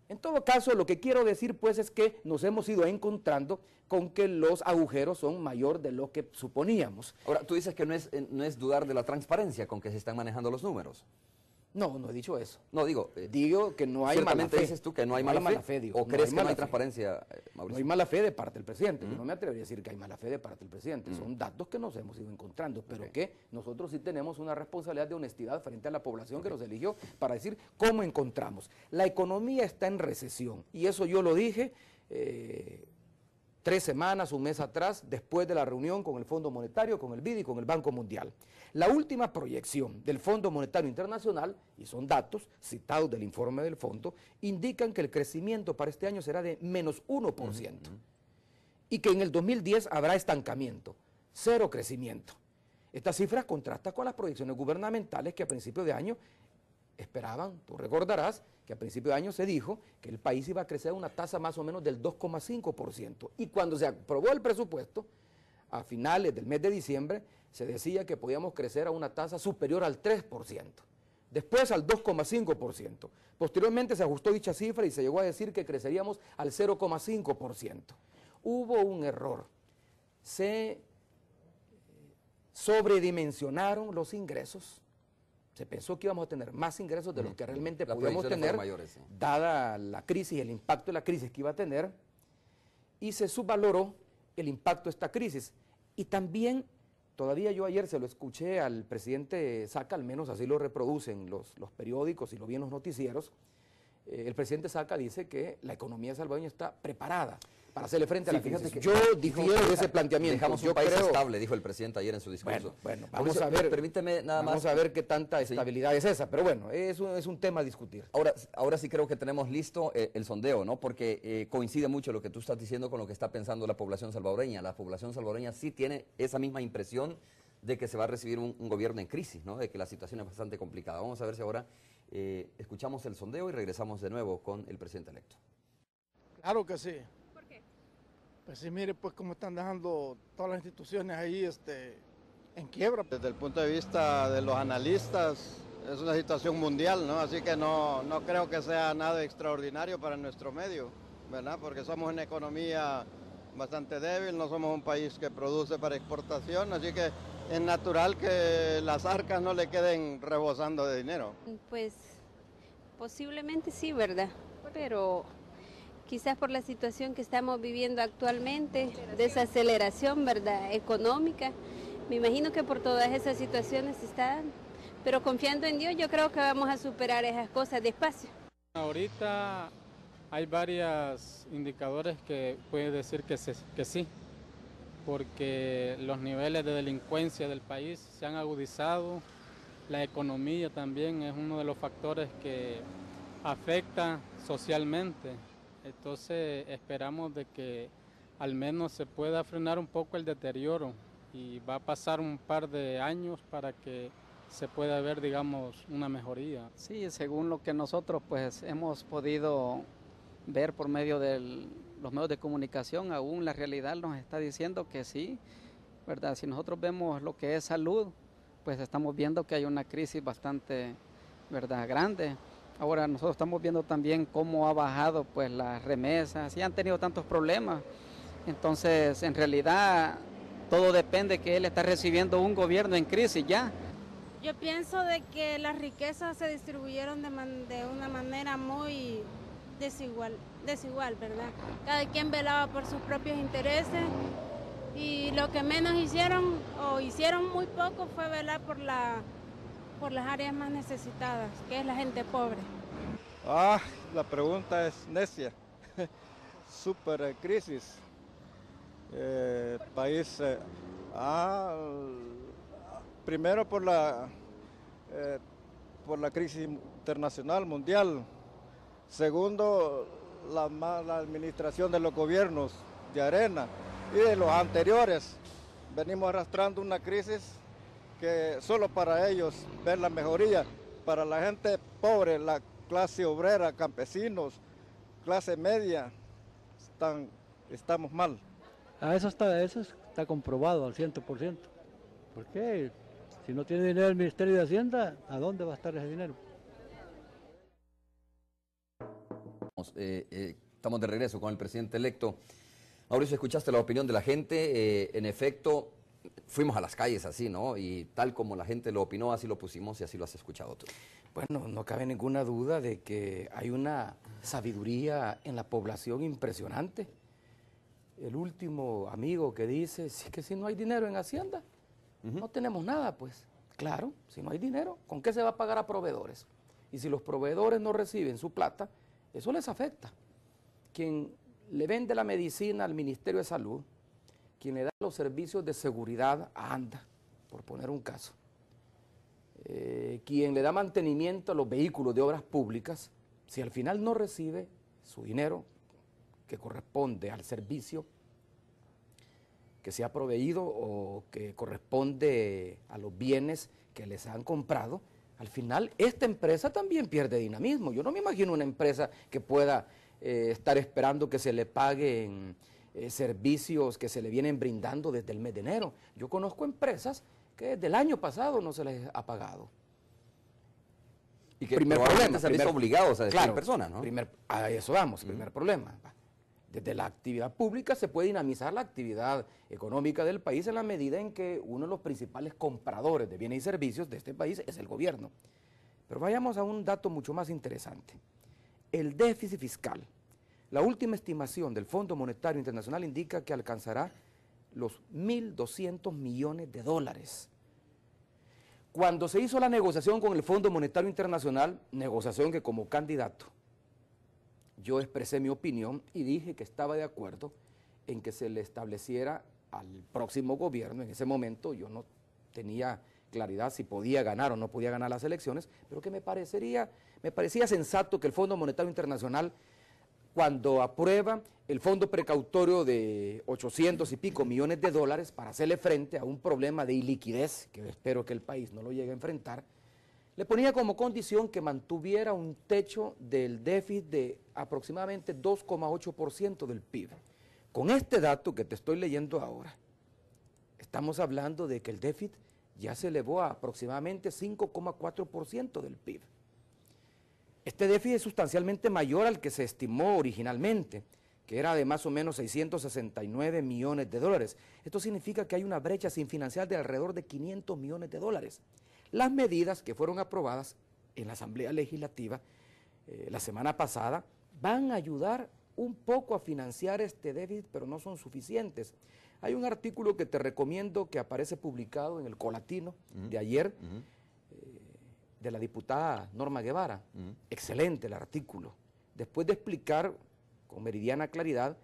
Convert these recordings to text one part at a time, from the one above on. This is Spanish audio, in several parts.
En todo caso, lo que quiero decir pues es que nos hemos ido encontrando con que los agujeros son mayor de lo que suponíamos. Ahora, tú dices que no es dudar de la transparencia con que se están manejando los números. No, no he dicho eso. No, digo que no hay mala ciertamente fe. dices tú que no hay mala fe, digo, ¿o crees que no hay fe. transparencia, Mauricio? No hay mala fe de parte del presidente. Yo no me atrevería a decir que hay mala fe de parte del presidente. Son datos que nos hemos ido encontrando, pero que nosotros sí tenemos una responsabilidad de honestidad frente a la población que nos eligió para decir cómo encontramos. La economía está en recesión, y eso yo lo dije 3 semanas, un mes atrás, después de la reunión con el Fondo Monetario, con el BID y con el Banco Mundial. La última proyección del Fondo Monetario Internacional, y son datos citados del informe del fondo, indican que el crecimiento para este año será de menos 1%, y que en el 2010 habrá estancamiento, 0 crecimiento. Esta cifra contrasta con las proyecciones gubernamentales que a principio de año esperaban. Tú recordarás que a principio de año se dijo que el país iba a crecer a una tasa más o menos del 2,5%, y cuando se aprobó el presupuesto, a finales del mes de diciembre, se decía que podíamos crecer a una tasa superior al 3%, después al 2,5%. Posteriormente se ajustó dicha cifra y se llegó a decir que creceríamos al 0,5%. Hubo un error, se sobredimensionaron los ingresos. Se pensó que íbamos a tener más ingresos de los que realmente podíamos tener, dada la crisis, el impacto de la crisis que iba a tener, y se subvaloró el impacto de esta crisis. Y también, todavía yo ayer se lo escuché al presidente Saca, al menos así lo reproducen los periódicos y lo vi en los noticieros, el presidente Saca dice que la economía salvadoreña está preparada para hacerle frente a la crisis. Yo difiero de ese planteamiento. Dejamos un país estable, dijo el presidente ayer en su discurso. Bueno, vamos a ver. Permíteme nada más. Vamos a ver qué tanta estabilidad es esa, pero bueno, es un tema a discutir. Ahora sí creo que tenemos listo el sondeo, ¿no? Porque coincide mucho lo que tú estás diciendo con lo que está pensando la población salvadoreña. La población salvadoreña sí tiene esa misma impresión de que se va a recibir un gobierno en crisis, ¿no? De que la situación es bastante complicada. Vamos a ver si ahora escuchamos el sondeo y regresamos de nuevo con el presidente electo. Claro que sí. ¿Por qué? Pues sí, mire, pues cómo están dejando todas las instituciones ahí en quiebra. Desde el punto de vista de los analistas, es una situación mundial, ¿no? Así que no creo que sea nada extraordinario para nuestro medio, ¿verdad? Porque somos una economía bastante débil, no somos un país que produce para exportación, así que es natural que las arcas no le queden rebosando de dinero. Pues posiblemente sí, ¿verdad? Pero quizás por la situación que estamos viviendo actualmente, desaceleración, ¿verdad?, económica, me imagino que por todas esas situaciones está, pero confiando en Dios yo creo que vamos a superar esas cosas despacio. Ahorita hay varios indicadores que pueden decir que sí, porque los niveles de delincuencia del país se han agudizado, la economía también es uno de los factores que afecta socialmente. Entonces esperamos de que al menos se pueda frenar un poco el deterioro y va a pasar un par de años para que se pueda ver, digamos, una mejoría. Sí, según lo que nosotros pues hemos podido ver por medio de los medios de comunicación, aún la realidad nos está diciendo que sí, ¿verdad? Si nosotros vemos lo que es salud, pues estamos viendo que hay una crisis bastante, ¿verdad?, grande. Ahora nosotros estamos viendo también cómo ha bajado pues las remesas y han tenido tantos problemas. Entonces, en realidad, todo depende que él está recibiendo un gobierno en crisis ya. Yo pienso de que las riquezas se distribuyeron de una manera muy desigual, ¿verdad? Cada quien velaba por sus propios intereses y lo que menos hicieron, o hicieron muy poco, fue velar por las áreas más necesitadas, que es la gente pobre. La pregunta es necia. Super crisis. País, primero por la crisis internacional, mundial. Segundo, la mala administración de los gobiernos de Arena y de los anteriores. Venimos arrastrando una crisis que solo para ellos ver la mejoría, para la gente pobre, la clase obrera, campesinos, clase media, estamos mal. Eso está comprobado al 100%. ¿Por qué? Si no tiene dinero el Ministerio de Hacienda, ¿a dónde va a estar ese dinero? Estamos de regreso con el presidente electo. Mauricio, escuchaste la opinión de la gente. En efecto, fuimos a las calles así, ¿no? Y tal como la gente lo opinó, así lo pusimos y así lo has escuchado tú. Bueno, no cabe ninguna duda de que hay una sabiduría en la población impresionante. El último amigo que dice, sí, que si no hay dinero en Hacienda, no tenemos nada, pues. Claro, si no hay dinero, ¿con qué se va a pagar a proveedores? Y si los proveedores no reciben su plata, eso les afecta. Quien le vende la medicina al Ministerio de Salud, quien le da los servicios de seguridad a ANDA, por poner un caso, quien le da mantenimiento a los vehículos de obras públicas, si al final no recibe su dinero que corresponde al servicio que se ha proveído o que corresponde a los bienes que les han comprado, al final esta empresa también pierde dinamismo. Yo no me imagino una empresa que pueda estar esperando que se le paguen servicios que se le vienen brindando desde el mes de enero. Yo conozco empresas que desde el año pasado no se les ha pagado. Y que probablemente se han visto obligados a despedir claro, personas, ¿no? A eso vamos, primer problema. Desde la actividad pública se puede dinamizar la actividad económica del país en la medida en que uno de los principales compradores de bienes y servicios de este país es el gobierno. Pero vayamos a un dato mucho más interesante. El déficit fiscal. La última estimación del Fondo Monetario Internacional indica que alcanzará los 1.200 millones de dólares. Cuando se hizo la negociación con el Fondo Monetario Internacional, negociación que como candidato yo expresé mi opinión y dije que estaba de acuerdo en que se le estableciera al próximo gobierno, en ese momento yo no tenía claridad si podía ganar o no podía ganar las elecciones, pero que me parecía sensato que el Fondo Monetario Internacional, cuando aprueba el fondo precautorio de 800 y pico millones de dólares para hacerle frente a un problema de iliquidez, que espero que el país no lo llegue a enfrentar, le ponía como condición que mantuviera un techo del déficit de aproximadamente 2,8% del PIB. Con este dato que te estoy leyendo ahora, estamos hablando de que el déficit ya se elevó a aproximadamente 5,4% del PIB. Este déficit es sustancialmente mayor al que se estimó originalmente, que era de más o menos 669 millones de dólares. Esto significa que hay una brecha sin financiar de alrededor de 500 millones de dólares. Las medidas que fueron aprobadas en la Asamblea Legislativa la semana pasada van a ayudar un poco a financiar este déficit, pero no son suficientes. Hay un artículo que te recomiendo que aparece publicado en el Colatino de ayer, de la diputada Norma Guevara. Excelente el artículo. Después de explicar con meridiana claridad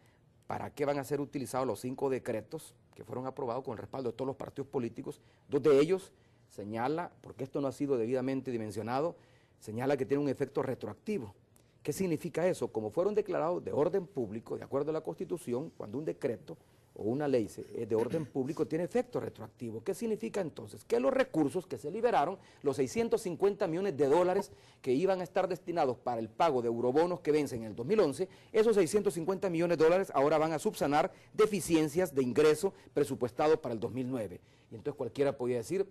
para qué van a ser utilizados los 5 decretos que fueron aprobados con el respaldo de todos los partidos políticos, 2 de ellos señala, porque esto no ha sido debidamente dimensionado, señala que tiene un efecto retroactivo. ¿Qué significa eso? Como fueron declarados de orden público, de acuerdo a la Constitución, cuando un decreto o una ley es de orden público, tiene efecto retroactivo. ¿Qué significa entonces? Que los recursos que se liberaron, los 650 millones de dólares que iban a estar destinados para el pago de eurobonos que vencen en el 2011, esos 650 millones de dólares ahora van a subsanar deficiencias de ingreso presupuestado para el 2009. Y entonces cualquiera podría decir,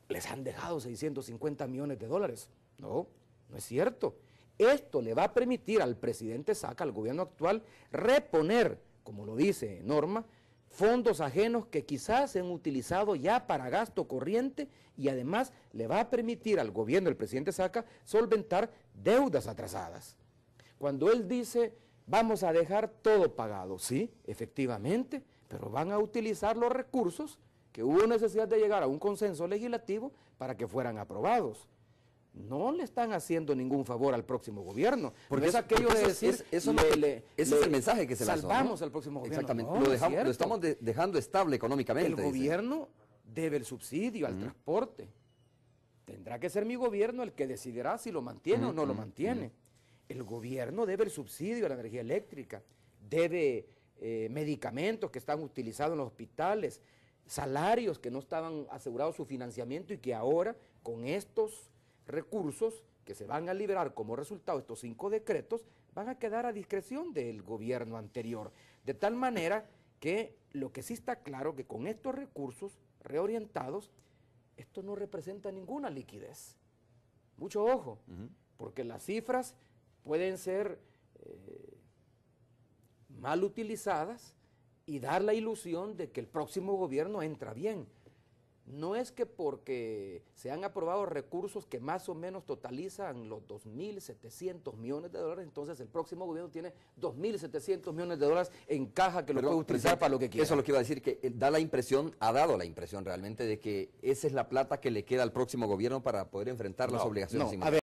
les han dejado 650 millones de dólares. No, no es cierto. Esto le va a permitir al presidente Saca, al gobierno actual, reponer, como lo dice Norma, fondos ajenos que quizás se han utilizado ya para gasto corriente y además le va a permitir al gobierno del presidente Saca solventar deudas atrasadas. Cuando él dice, vamos a dejar todo pagado, sí, efectivamente, pero van a utilizar los recursos que hubo necesidad de llegar a un consenso legislativo para que fueran aprobados. No le están haciendo ningún favor al próximo gobierno. Porque no es aquello de decir, ese es el mensaje que se lanzó, salvamos ¿no? al próximo gobierno. Exactamente, No, lo estamos dejando estable económicamente. El gobierno debe el subsidio al transporte. Tendrá que ser mi gobierno el que decidirá si lo mantiene o no lo mantiene. El gobierno debe el subsidio a la energía eléctrica, debe medicamentos que están utilizados en los hospitales, salarios que no estaban asegurados su financiamiento y que ahora con estos recursos que se van a liberar como resultado de estos 5 decretos van a quedar a discreción del gobierno anterior. De tal manera que lo que sí está claro que con estos recursos reorientados, esto no representa ninguna liquidez. Mucho ojo, porque las cifras pueden ser mal utilizadas y dar la ilusión de que el próximo gobierno entra bien. No es que porque se han aprobado recursos que más o menos totalizan los 2.700 millones de dólares, entonces el próximo gobierno tiene 2.700 millones de dólares en caja que lo puede utilizar para lo que quiera. Eso es lo que iba a decir, que da la impresión, ha dado la impresión realmente de que esa es la plata que le queda al próximo gobierno para poder enfrentar las obligaciones inmediatas.